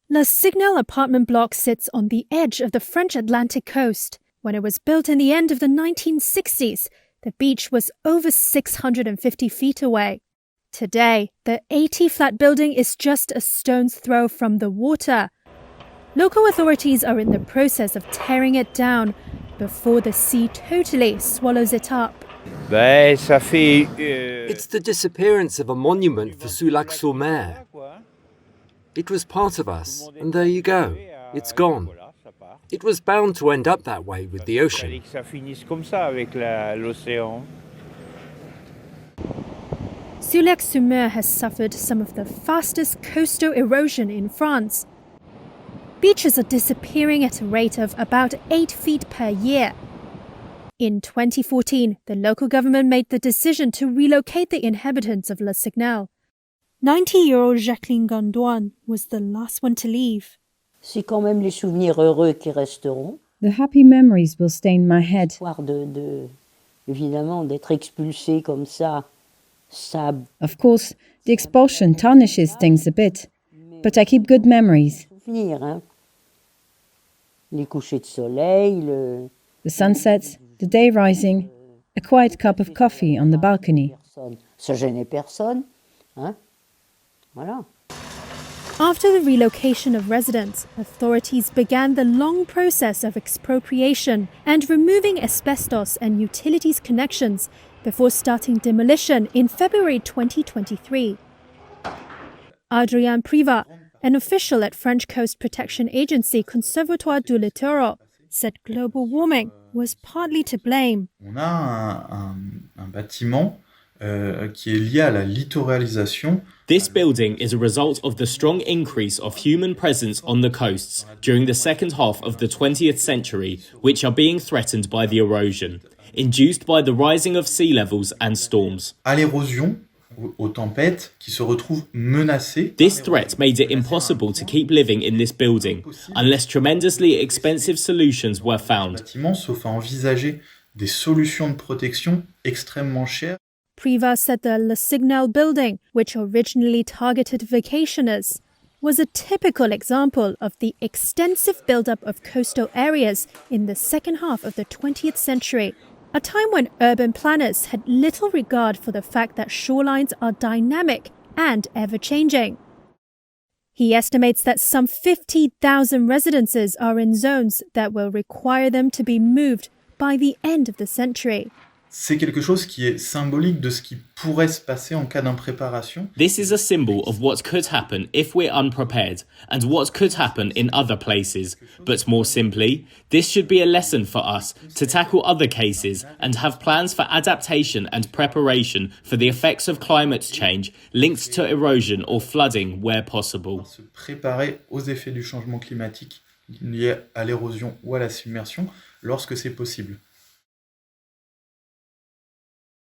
Le Signal apartment block sits on the edge of the French Atlantic coast. When it was built in the end of the 1960s, the beach was over 650 feet away. Today, the 80-flat building is just a stone's throw from the water. Local authorities are in the process of tearing it down before the sea totally swallows it up. It's the disappearance of a monument for Soulac-sur-Mer. It was part of us, and there you go, it's gone. It was bound to end up that way with the ocean. Soulac-sur-Mer has suffered some of the fastest coastal erosion in France. Beaches are disappearing at a rate of about 8 feet per year. In 2014, the local government made the decision to relocate the inhabitants of Le Signal. 90-year-old Jacqueline Gondouin was the last one to leave. C'est quand même les souvenirs heureux qui resteront. The happy memories will stay in my head. Évidemment, d'être expulsé comme ça, Of course, the expulsion tarnishes things a bit, but I keep good memories. Souvenir, les couchers de soleil, The sunsets, the day rising, a quiet cup of coffee on the balcony. Ça gênait personne, Voilà. After the relocation of residents, authorities began the long process of expropriation and removing asbestos and utilities connections before starting demolition in February 2023. Adrien Privat, an official at French coast protection agency Conservatoire du Littoral, said global warming was partly to blame. On a un bâtiment qui est lié à la littoralisation. This building is a result of the strong increase of human presence on the coasts during the second half of the 20th century, which are being threatened by the erosion, induced by the rising of sea levels and storms. À l'érosion, aux tempêtes, qui se retrouvent menacées. This threat made it impossible to keep living in this building unless tremendously expensive solutions were found. Sauf à envisager des solutions de protection extrêmement chères. Privat said the Le Signal building, which originally targeted vacationers, was a typical example of the extensive build-up of coastal areas in the second half of the 20th century, a time when urban planners had little regard for the fact that shorelines are dynamic and ever-changing. He estimates that some 50,000 residences are in zones that will require them to be moved by the end of the century. C'est quelque chose qui est symbolique de ce qui pourrait se passer en cas d'impréparation. This is a symbol of what could happen if we're unprepared and what could happen in other places. But more simply, this should be a lesson for us to tackle other cases and have plans for adaptation and preparation for the effects of climate change linked to erosion or flooding where possible. Se préparer aux effets du changement climatique liés à l'érosion ou à la submersion lorsque c'est possible.